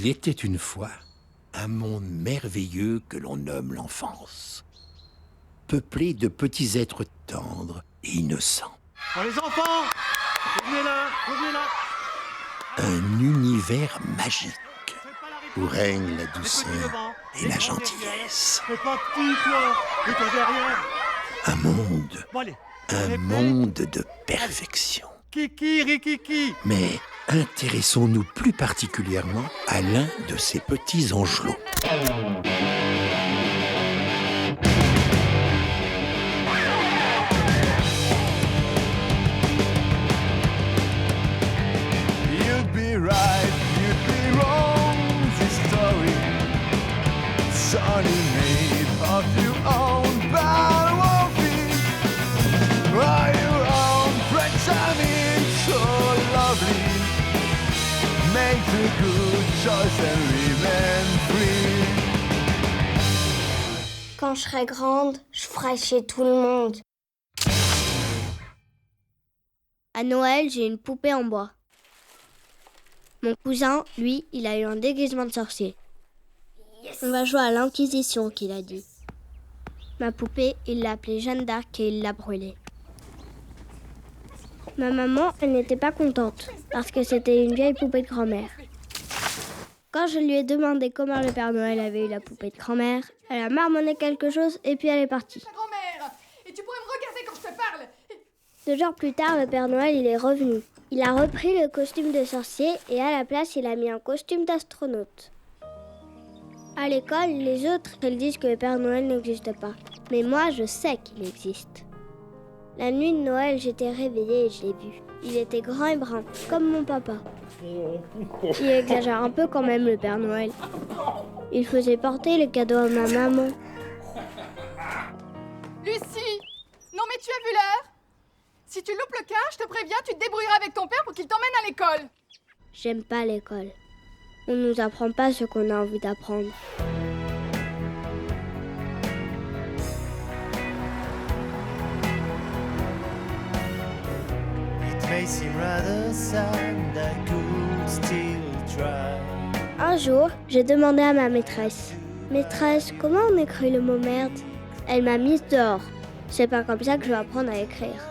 Il était une fois un monde merveilleux que l'on nomme l'enfance, peuplé de petits êtres tendres et innocents. Oh les enfants, revenez là. Un univers magique où règne la douceur et la gentillesse. Fais pas petit, toi, et toi derrière. Un monde, Bon allez, un monde de perfection. Kiki, Rikiki. Mais intéressons-nous plus particulièrement à l'un de ces petits angelots. You'd be right, you'd be wrong. This story, it's only made of your own bad wolfie. Are your own friends, I mean, so lovely. Make the good choice and remain free. Quand je serai grande, je ferai chez tout le monde. À Noël, j'ai une poupée en bois. Mon cousin, lui, il a eu un déguisement de sorcier. On va jouer à l'Inquisition, qu'il a dit. Ma poupée, il l'a appelée Jeanne d'Arc et il l'a brûlée. Ma maman, elle n'était pas contente, parce que c'était une vieille poupée de grand-mère. Quand je lui ai demandé comment le Père Noël avait eu la poupée de grand-mère, elle a marmonné quelque chose et puis elle est partie. Ta grand-mère. Et tu pourrais me regarder quand je te parle. 2 jours plus tard, le Père Noël, il est revenu. Il a repris le costume de sorcier et à la place, il a mis un costume d'astronaute. À l'école, les autres, ils disent que le Père Noël n'existe pas. Mais moi, je sais qu'il existe. La nuit de Noël, j'étais réveillée et je l'ai vu. Il était grand et brun, comme mon papa. Il exagère un peu quand même, le Père Noël. Il faisait porter les cadeaux à ma maman. Lucie. Non mais tu as vu l'heure? Si tu loupes le car, je te préviens, tu te débrouilleras avec ton père pour qu'il t'emmène à l'école. J'aime pas l'école. On nous apprend pas ce qu'on a envie d'apprendre. It may seem rather sad, I could still try. Un jour, j'ai demandé à ma maîtresse. Maîtresse, comment on écrit le mot merde? Elle m'a mise dehors. C'est pas comme ça que je vais apprendre à écrire.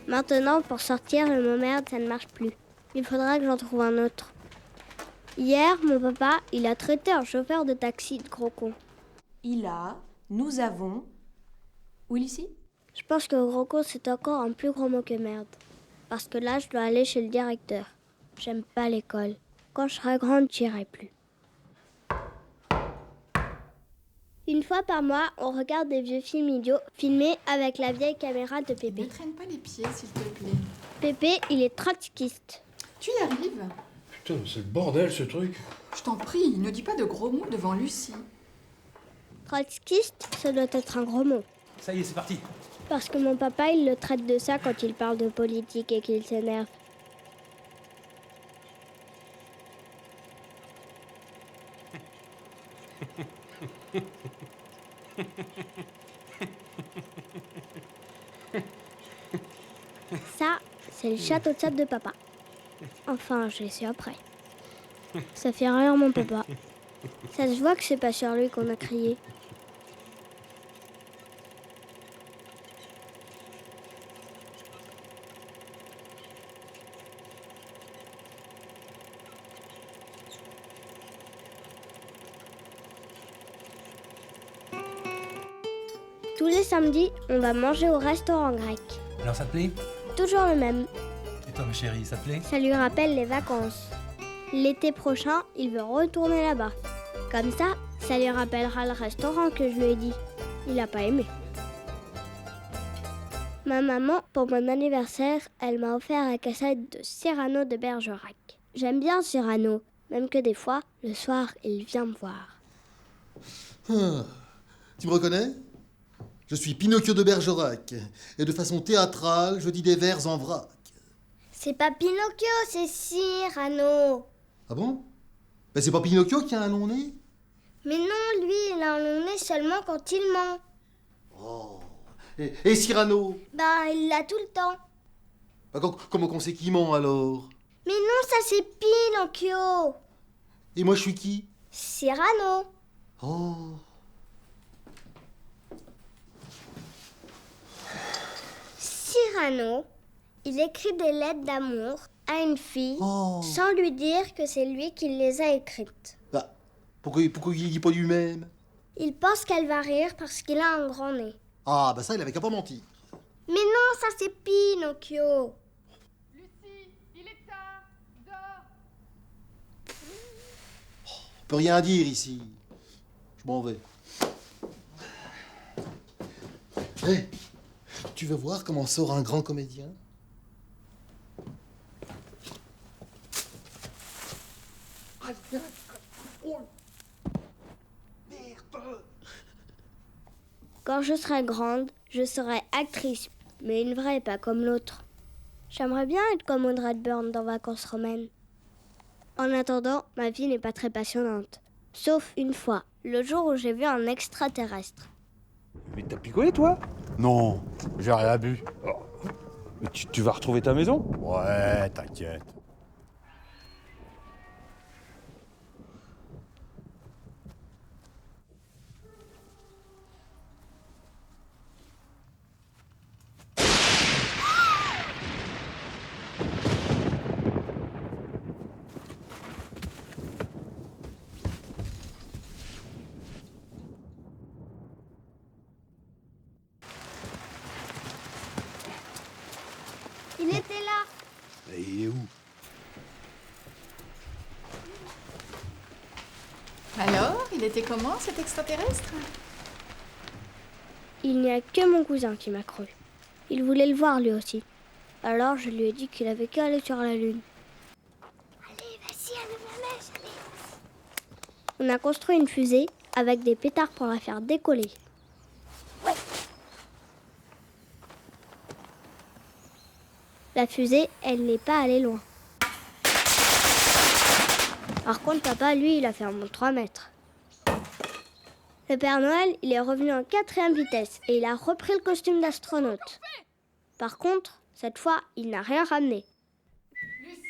Maintenant, pour sortir, le mot merde, ça ne marche plus. Il faudra que j'en trouve un autre. Hier, mon papa, il a traité un chauffeur de taxi de gros con. Nous avons... Oui, Lucie? Je pense que gros con, c'est encore un plus gros mot que merde. Parce que là, je dois aller chez le directeur. J'aime pas l'école. Quand je serai grande, j'irai plus. Une fois par mois, on regarde des vieux films idiots filmés avec la vieille caméra de Ne Pépé. traîne pas les pieds, s'il te plaît. Pépé, il est trotskiste. Tu y arrives? Putain, c'est le bordel ce truc. Je t'en prie, ne dis pas de gros mots devant Lucie. Trotskiste, ça doit être un gros mot. Ça y est, c'est parti. Parce que mon papa, il le traite de ça quand il parle de politique et qu'il s'énerve. Ça, c'est le château de sable de papa. Enfin, j'ai su après. Ça fait rire mon papa. Ça se voit que c'est pas sur lui qu'on a crié. Tous les samedis, on va manger au restaurant grec. Alors ça te plaît? Toujours le même. Et toi ma chérie, ça te plaît? Ça lui rappelle les vacances. L'été prochain, il veut retourner là-bas. Comme ça, ça lui rappellera le restaurant que je lui ai dit. Il n'a pas aimé. Ma maman, pour mon anniversaire, elle m'a offert la cassette de Cyrano de Bergerac. J'aime bien Cyrano, même que des fois, le soir, il vient me voir. Tu me reconnais? Je suis Pinocchio de Bergerac, et de façon théâtrale, je dis des vers en vrac. C'est pas Pinocchio, c'est Cyrano. Ah bon? Ben c'est pas Pinocchio qui a un long nez? Mais non, lui, il a un long nez seulement quand il ment. Oh. Et Cyrano? Ben, il l'a tout le temps. Comment qu'on sait qu'il ment alors? Mais non, ça c'est Pinocchio. Et moi, je suis qui? Cyrano. Oh. Cyrano, il écrit des lettres d'amour à une fille Oh. sans lui dire que c'est lui qui les a écrites. Bah, pourquoi il dit pas lui-même? Il pense qu'elle va rire parce qu'il a un grand nez. Ah, bah ça, il avait qu'à pas mentir. Mais non, ça c'est Pinocchio. Lucie, il est tard. Dors. On peut rien dire ici. Je m'en vais. Hé, tu veux voir comment sort un grand comédien? Quand je serai grande, je serai actrice, mais une vraie, pas comme l'autre. J'aimerais bien être comme Audrey Hepburn dans Vacances romaines. En attendant, ma vie n'est pas très passionnante. Sauf une fois, le jour où j'ai vu un extraterrestre. Mais t'as picolé, toi? Non, j'ai rien bu. Mais tu vas retrouver ta maison? Ouais, t'inquiète. Il était là. Et il est où? Alors, il était comment cet extraterrestre? Il n'y a que mon cousin qui m'a cru. Il voulait le voir lui aussi. Alors je lui ai dit qu'il avait qu'à aller sur la Lune. Allez, vas-y, allume la mèche, allez. On a construit une fusée avec des pétards pour la faire décoller. La fusée, elle n'est pas allée loin. Par contre, papa, lui, il a fait un bond de 3 mètres. Le Père Noël, il est revenu en 4e vitesse et il a repris le costume d'astronaute. Par contre, cette fois, il n'a rien ramené. Lucie?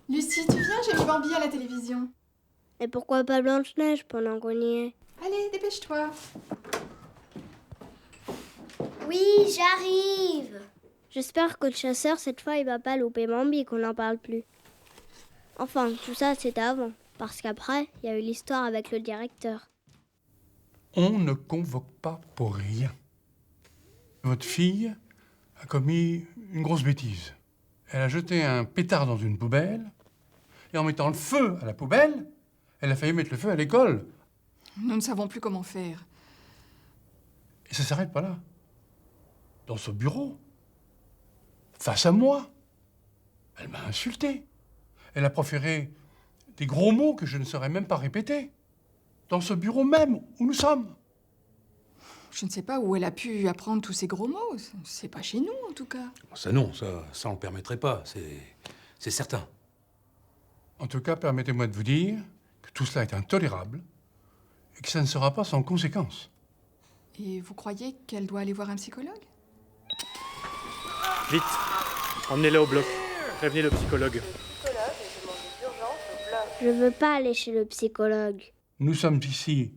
Lucie, tu viens, j'ai mis Bambi à la télévision. Et pourquoi pas Blanche-Neige pendant qu'on y est? Allez, dépêche-toi. Oui, j'arrive. J'espère que le chasseur, cette fois, il va pas louper Bambi et qu'on n'en parle plus. Enfin, tout ça, c'était avant. Parce qu'après, il y a eu l'histoire avec le directeur. On ne convoque pas pour rien. Votre fille a commis une grosse bêtise. Elle a jeté un pétard dans une poubelle, et en mettant le feu à la poubelle, elle a failli mettre le feu à l'école. Nous ne savons plus comment faire. Et ça s'arrête pas là. Dans ce bureau, face à moi, elle m'a insulté. Elle a proféré des gros mots que je ne saurais même pas répéter. Dans ce bureau même où nous sommes. Je ne sais pas où elle a pu apprendre tous ces gros mots. C'est pas chez nous, en tout cas. Ça non, ça on le permettrait pas, c'est certain. En tout cas, permettez-moi de vous dire que tout cela est intolérable et que ça ne sera pas sans conséquence. Et vous croyez qu'elle doit aller voir un psychologue? Vite, emmenez-la au bloc. Prévenez le psychologue. Je veux pas aller chez le psychologue. Nous sommes ici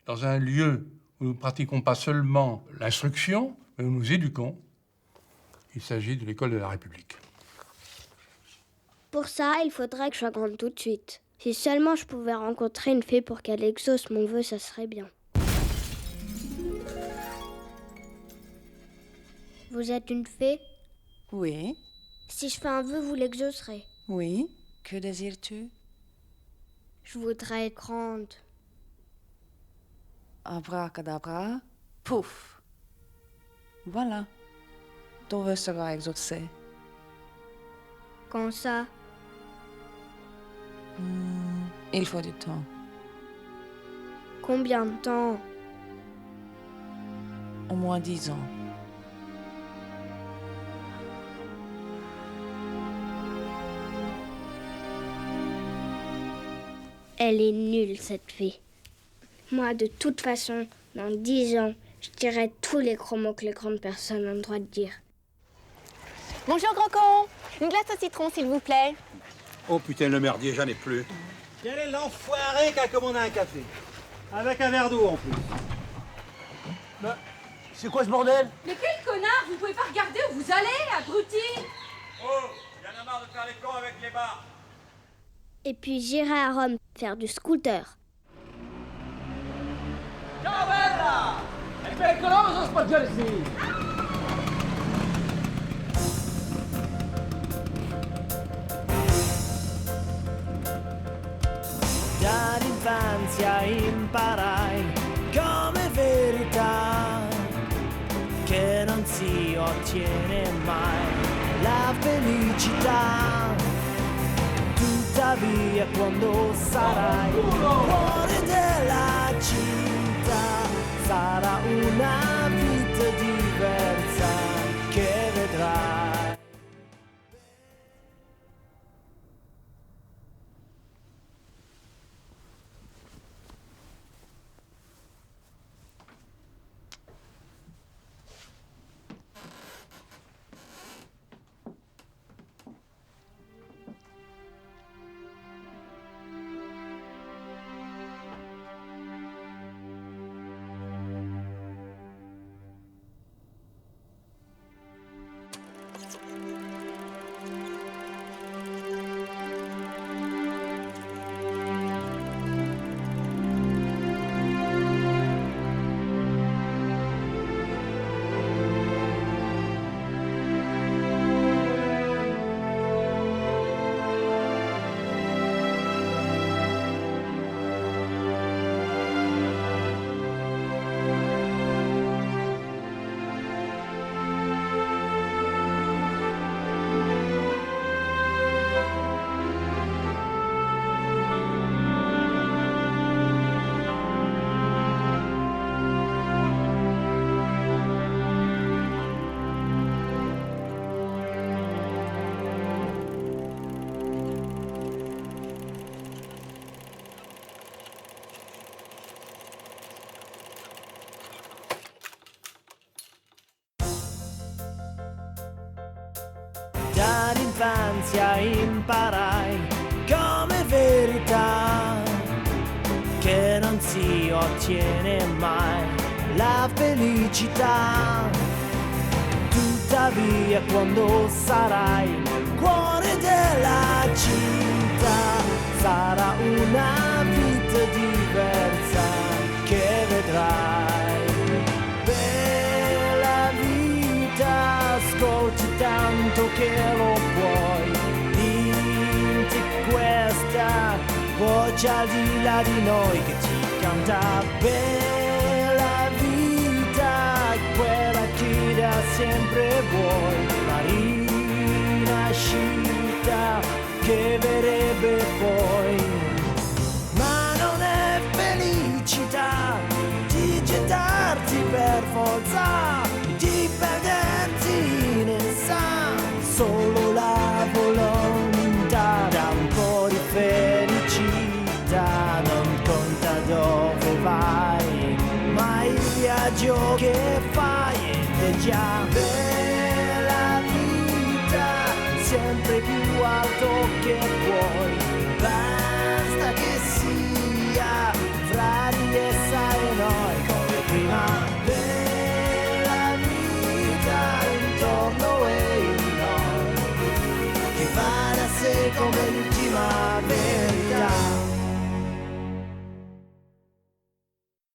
dans un lieu où nous ne pratiquons pas seulement l'instruction, mais où nous éduquons. Il s'agit de l'école de la République. Pour ça, il faudrait que je sois grande tout de suite. Si seulement je pouvais rencontrer une fée pour qu'elle exauce mon vœu, ça serait bien. Vous êtes une fée? Oui, Si je fais un vœu, vous l'exaucerez. oui. Que désires-tu? Je voudrais être grande. Abracadabra, pouf. Voilà. Ton vœu sera exaucé. Quand ça? Il faut du temps. Combien de temps? Au moins 10 ans. Elle est nulle, cette fée. Moi, de toute façon, dans 10 ans, je dirai tous les gros mots que les grandes personnes ont le droit de dire. Bonjour, Grand Con. Une glace au citron, s'il vous plaît. Oh putain, le merdier, j'en ai plus. Quel est l'enfoiré qui a commandé un café? Avec un verre d'eau en plus. Bah, c'est quoi ce bordel? Mais quel connard! Vous pouvez pas regarder où vous allez, abruti! Oh, y'en a marre de faire les cons avec les bars. Et puis j'irai à Rome faire du scooter. Ciao bella! È pericoloso spoggiarsi! Dall'infanzia imparai come verità che non si ottiene mai la felicità. Tuttavia quando sarai fuori della città sarà una vita diversa che vedrai. Dall'infanzia imparai come verità che non si ottiene mai la felicità. Tuttavia quando sarai nel cuore della città sarà una vita diversa che vedrai. Bella vita, ascolti tanto che lo puoi, dimmi questa voce al di là di noi che ti canta. Bella vita, quella che da sempre vuoi, la rinascita che verrebbe poi. Ma non è felicità di gettarti per forza, di perderti nel sangue, solo la volontà da un po' di felicità. Non conta dove vai, ma il viaggio che fai ed è già